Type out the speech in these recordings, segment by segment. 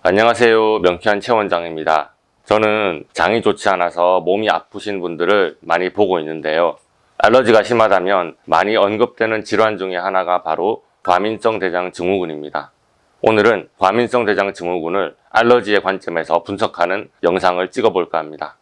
안녕하세요. 명쾌한 최원장입니다. 저는 장이 좋지 않아서 몸이 아프신 분들을 많이 보고 있는데요. 알러지가 심하다면 많이 언급되는 질환 중에 하나가 바로 과민성 대장 증후군입니다. 오늘은 과민성 대장 증후군을 알러지의 관점에서 분석하는 영상을 찍어볼까 합니다.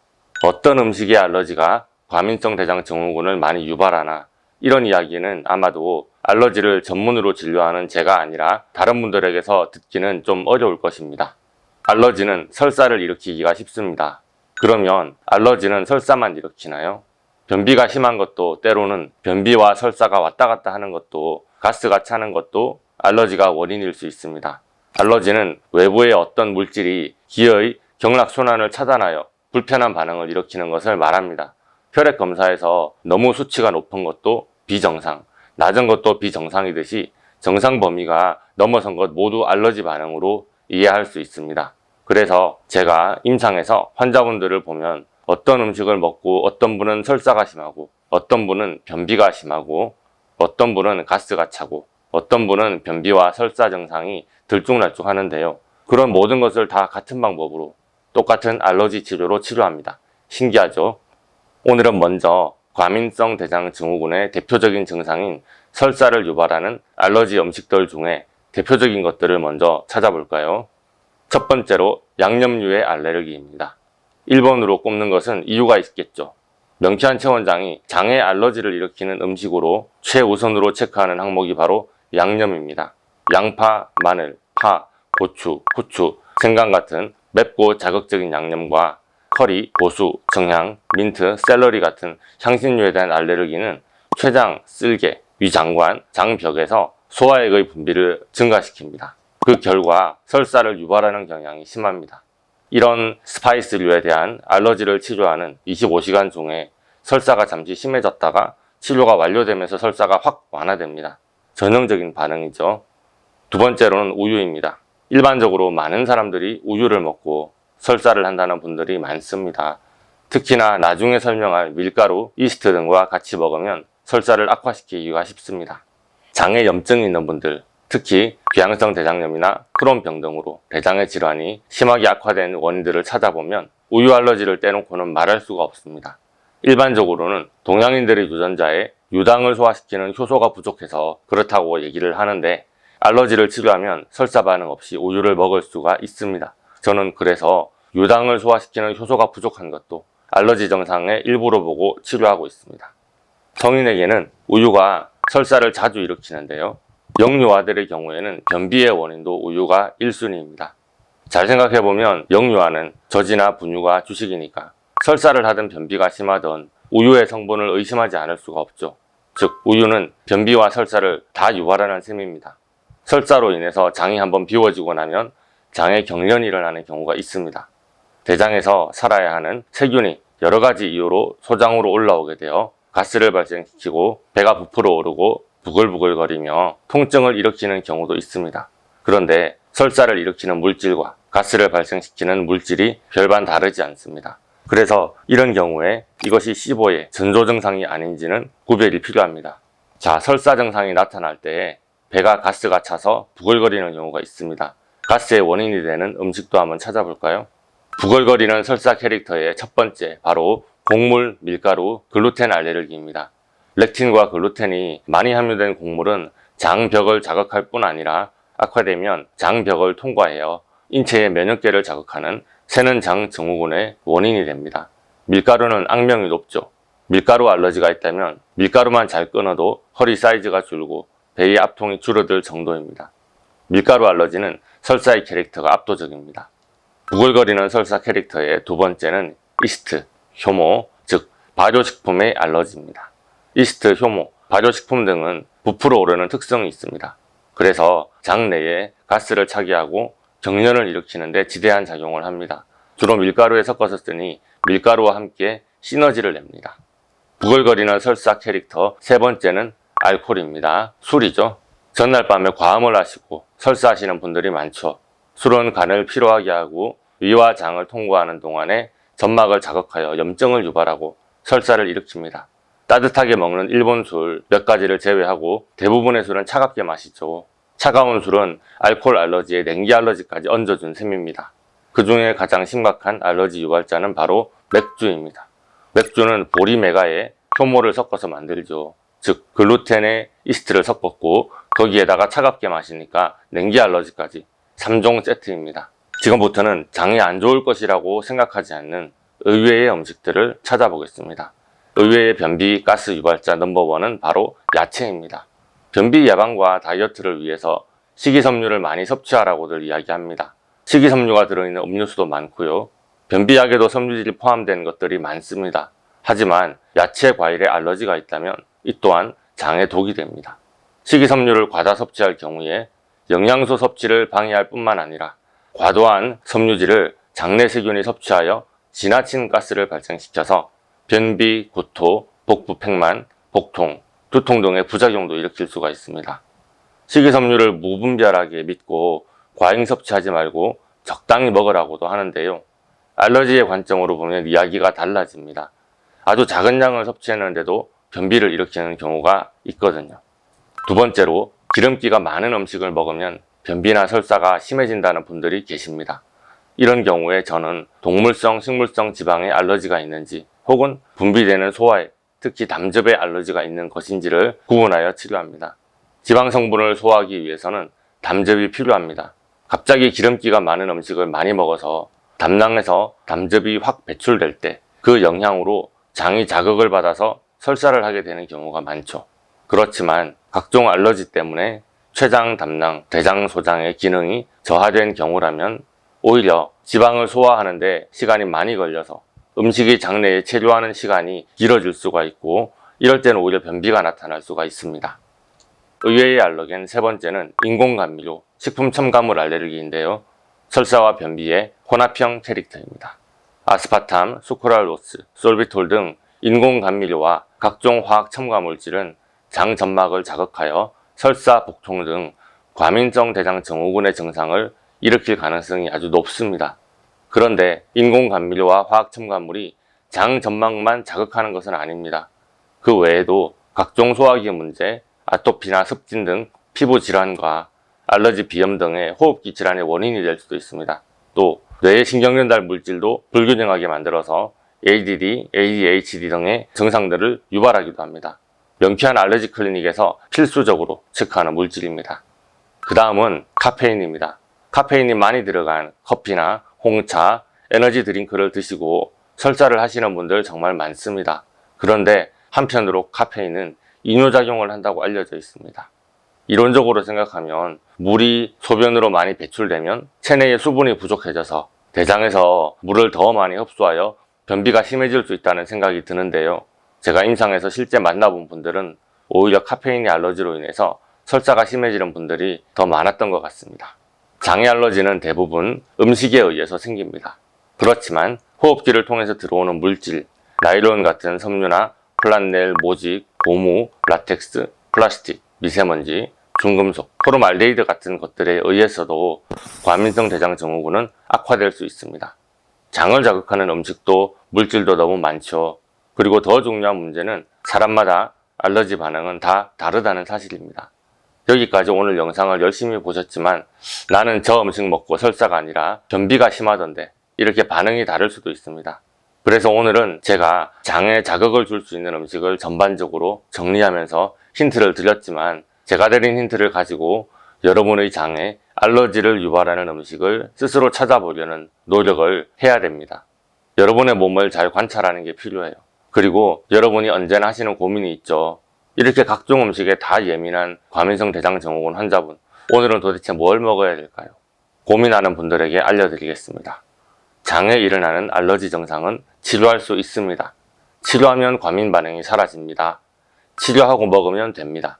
어떤 음식의 알러지가 과민성 대장 증후군을 많이 유발하나, 이런 이야기는 아마도 알러지를 전문으로 진료하는 제가 아니라 다른 분들에게서 듣기는 좀 어려울 것입니다. 알러지는 설사를 일으키기가 쉽습니다. 그러면 알러지는 설사만 일으키나요? 변비가 심한 것도, 때로는 변비와 설사가 왔다 갔다 하는 것도, 가스가 차는 것도 알러지가 원인일 수 있습니다. 알러지는 외부의 어떤 물질이 기의 경락순환을 차단하여 불편한 반응을 일으키는 것을 말합니다. 혈액 검사에서 너무 수치가 높은 것도 비정상, 낮은 것도 비정상이듯이 정상 범위가 넘어선 것 모두 알러지 반응으로 이해할 수 있습니다. 그래서 제가 임상에서 환자분들을 보면 어떤 음식을 먹고 어떤 분은 설사가 심하고, 어떤 분은 변비가 심하고, 어떤 분은 가스가 차고, 어떤 분은 변비와 설사 증상이 들쭉날쭉 하는데요. 그런 모든 것을 다 같은 방법으로 똑같은 알러지 치료로 치료합니다. 신기하죠? 오늘은 먼저 과민성 대장 증후군의 대표적인 증상인 설사를 유발하는 알러지 음식들 중에 대표적인 것들을 먼저 찾아볼까요? 첫 번째로 양념류의 알레르기입니다. 1번으로 꼽는 것은 이유가 있겠죠. 명쾌한 최원장이 장에 알러지를 일으키는 음식으로 최우선으로 체크하는 항목이 바로 양념입니다. 양파, 마늘, 파, 고추, 후추, 생강 같은 맵고 자극적인 양념과 커리, 고수, 정향, 민트, 샐러리 같은 향신료에 대한 알레르기는 췌장, 쓸개, 위장관, 장벽에서 소화액의 분비를 증가시킵니다. 그 결과 설사를 유발하는 경향이 심합니다. 이런 스파이스류에 대한 알러지를 치료하는 25시간 중에 설사가 잠시 심해졌다가 치료가 완료되면서 설사가 확 완화됩니다. 전형적인 반응이죠. 두 번째로는 우유입니다. 일반적으로 많은 사람들이 우유를 먹고 설사를 한다는 분들이 많습니다. 특히나 나중에 설명할 밀가루, 이스트 등과 같이 먹으면 설사를 악화시키기가 쉽습니다. 장에 염증이 있는 분들, 특히 귀향성 대장염이나 크론병 등으로 대장의 질환이 심하게 악화된 원인들을 찾아보면 우유 알러지를 떼놓고는 말할 수가 없습니다. 일반적으로는 동양인들의 유전자에 유당을 소화시키는 효소가 부족해서 그렇다고 얘기를 하는데, 알러지를 치료하면 설사 반응 없이 우유를 먹을 수가 있습니다. 저는 그래서 유당을 소화시키는 효소가 부족한 것도 알러지 증상의 일부로 보고 치료하고 있습니다. 성인에게는 우유가 설사를 자주 일으키는데요. 영유아들의 경우에는 변비의 원인도 우유가 1순위입니다. 잘 생각해보면 영유아는 젖이나 분유가 주식이니까 설사를 하든 변비가 심하든 우유의 성분을 의심하지 않을 수가 없죠. 즉, 우유는 변비와 설사를 다 유발하는 셈입니다. 설사로 인해서 장이 한번 비워지고 나면 장에 경련이 일어나는 경우가 있습니다. 대장에서 살아야 하는 세균이 여러 가지 이유로 소장으로 올라오게 되어 가스를 발생시키고 배가 부풀어 오르고 부글부글거리며 통증을 일으키는 경우도 있습니다. 그런데 설사를 일으키는 물질과 가스를 발생시키는 물질이 별반 다르지 않습니다. 그래서 이런 경우에 이것이 시보의 전조 증상이 아닌지는 구별이 필요합니다. 자, 설사 증상이 나타날 때 배가 가스가 차서 부글거리는 경우가 있습니다. 가스의 원인이 되는 음식도 한번 찾아볼까요? 부글거리는 설사 캐릭터의 첫 번째, 바로 곡물, 밀가루, 글루텐 알레르기입니다. 렉틴과 글루텐이 많이 함유된 곡물은 장벽을 자극할 뿐 아니라 악화되면 장벽을 통과해요 인체의 면역계를 자극하는 새는 장 증후군의 원인이 됩니다. 밀가루는 악명이 높죠. 밀가루 알러지가 있다면 밀가루만 잘 끊어도 허리 사이즈가 줄고 배의 압통이 줄어들 정도입니다. 밀가루 알러지는 설사의 캐릭터가 압도적입니다. 부글거리는 설사 캐릭터의 두 번째는 이스트, 효모, 즉 발효식품의 알러지입니다. 이스트, 효모, 발효식품 등은 부풀어 오르는 특성이 있습니다. 그래서 장 내에 가스를 차게 하고 경련을 일으키는 데 지대한 작용을 합니다. 주로 밀가루에 섞어서 쓰니 밀가루와 함께 시너지를 냅니다. 부글거리는 설사 캐릭터 세 번째는 알코올입니다. 술이죠. 전날 밤에 과음을 하시고 설사하시는 분들이 많죠. 술은 간을 피로하게 하고 위와 장을 통과하는 동안에 점막을 자극하여 염증을 유발하고 설사를 일으킵니다. 따뜻하게 먹는 일본 술 몇 가지를 제외하고 대부분의 술은 차갑게 마시죠. 차가운 술은 알코올 알러지에 냉기 알러지까지 얹어준 셈입니다. 그 중에 가장 심각한 알러지 유발자는 바로 맥주입니다. 맥주는 보리메가에 효모를 섞어서 만들죠. 즉 글루텐에 이스트를 섞었고 거기에다가 차갑게 마시니까 냉기 알러지까지 3종 세트입니다. 지금부터는 장이 안 좋을 것이라고 생각하지 않는 의외의 음식들을 찾아보겠습니다. 의외의 변비 가스 유발자 넘버원은 바로 야채입니다. 변비 예방과 다이어트를 위해서 식이섬유를 많이 섭취하라고들 이야기합니다. 식이섬유가 들어있는 음료수도 많고요. 변비약에도 섬유질이 포함된 것들이 많습니다. 하지만 야채, 과일에 알러지가 있다면 이 또한 장에 독이 됩니다. 식이섬유를 과다 섭취할 경우에 영양소 섭취를 방해할 뿐만 아니라 과도한 섬유질을 장내 세균이 섭취하여 지나친 가스를 발생시켜서 변비, 구토, 복부 팽만, 복통, 두통 등의 부작용도 일으킬 수가 있습니다. 식이섬유를 무분별하게 믿고 과잉 섭취하지 말고 적당히 먹으라고도 하는데요. 알러지의 관점으로 보면 이야기가 달라집니다. 아주 작은 양을 섭취했는데도 변비를 일으키는 경우가 있거든요. 두 번째로 기름기가 많은 음식을 먹으면 변비나 설사가 심해진다는 분들이 계십니다. 이런 경우에 저는 동물성, 식물성 지방에 알러지가 있는지 혹은 분비되는 소화에 특히 담즙에 알러지가 있는 것인지를 구분하여 치료합니다. 지방 성분을 소화하기 위해서는 담즙이 필요합니다. 갑자기 기름기가 많은 음식을 많이 먹어서 담낭에서 담즙이 확 배출될 때 그 영향으로 장이 자극을 받아서 설사를 하게 되는 경우가 많죠. 그렇지만 각종 알러지 때문에 췌장, 담낭, 대장, 소장의 기능이 저하된 경우라면 오히려 지방을 소화하는데 시간이 많이 걸려서 음식이 장내에 체류하는 시간이 길어질 수가 있고 이럴 때는 오히려 변비가 나타날 수가 있습니다. 의외의 알러겐 세 번째는 인공감미료, 식품 첨가물 알레르기인데요. 설사와 변비의 혼합형 캐릭터입니다. 아스파탐, 수크랄로스, 솔비톨 등 인공감미료와 각종 화학 첨가물질은 장 점막을 자극하여 설사, 복통 등 과민성 대장 증후군의 증상을 일으킬 가능성이 아주 높습니다. 그런데 인공감미료와 화학 첨가물이 장 점막만 자극하는 것은 아닙니다. 그 외에도 각종 소화기 문제, 아토피나 습진 등 피부 질환과 알러지 비염 등의 호흡기 질환의 원인이 될 수도 있습니다. 또 뇌의 신경전달 물질도 불균형하게 만들어서 ADD, ADHD 등의 증상들을 유발하기도 합니다. 명쾌한 알러지 클리닉에서 필수적으로 체크하는 물질입니다. 그 다음은 카페인입니다. 카페인이 많이 들어간 커피나 홍차, 에너지 드링크를 드시고 설사를 하시는 분들 정말 많습니다. 그런데 한편으로 카페인은 이뇨작용을 한다고 알려져 있습니다. 이론적으로 생각하면 물이 소변으로 많이 배출되면 체내의 수분이 부족해져서 대장에서 물을 더 많이 흡수하여 변비가 심해질 수 있다는 생각이 드는데요. 제가 임상에서 실제 만나본 분들은 오히려 카페인의 알러지로 인해서 설사가 심해지는 분들이 더 많았던 것 같습니다. 장의 알러지는 대부분 음식에 의해서 생깁니다. 그렇지만 호흡기를 통해서 들어오는 물질, 나일론 같은 섬유나 플란넬, 모직, 고무, 라텍스, 플라스틱, 미세먼지, 중금속, 포름알데히드 같은 것들에 의해서도 과민성 대장 증후군은 악화될 수 있습니다. 장을 자극하는 음식도 물질도 너무 많죠. 그리고 더 중요한 문제는 사람마다 알러지 반응은 다 다르다는 사실입니다. 여기까지 오늘 영상을 열심히 보셨지만 나는 저 음식 먹고 설사가 아니라 변비가 심하던데 이렇게 반응이 다를 수도 있습니다. 그래서 오늘은 제가 장에 자극을 줄 수 있는 음식을 전반적으로 정리하면서 힌트를 드렸지만 제가 드린 힌트를 가지고 여러분의 장에 알러지를 유발하는 음식을 스스로 찾아보려는 노력을 해야 됩니다. 여러분의 몸을 잘 관찰하는 게 필요해요. 그리고 여러분이 언제나 하시는 고민이 있죠. 이렇게 각종 음식에 다 예민한 과민성 대장 증후군 환자분, 오늘은 도대체 뭘 먹어야 될까요? 고민하는 분들에게 알려드리겠습니다. 장에 일어나는 알러지 증상은 치료할 수 있습니다. 치료하면 과민 반응이 사라집니다. 치료하고 먹으면 됩니다.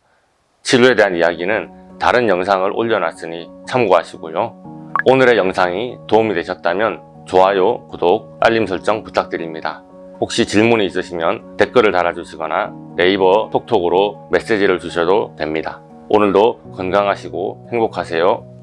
치료에 대한 이야기는 다른 영상을 올려놨으니 참고하시고요. 오늘의 영상이 도움이 되셨다면 좋아요, 구독, 알림 설정 부탁드립니다. 혹시 질문이 있으시면 댓글을 달아주시거나 네이버 톡톡으로 메시지를 주셔도 됩니다. 오늘도 건강하시고 행복하세요.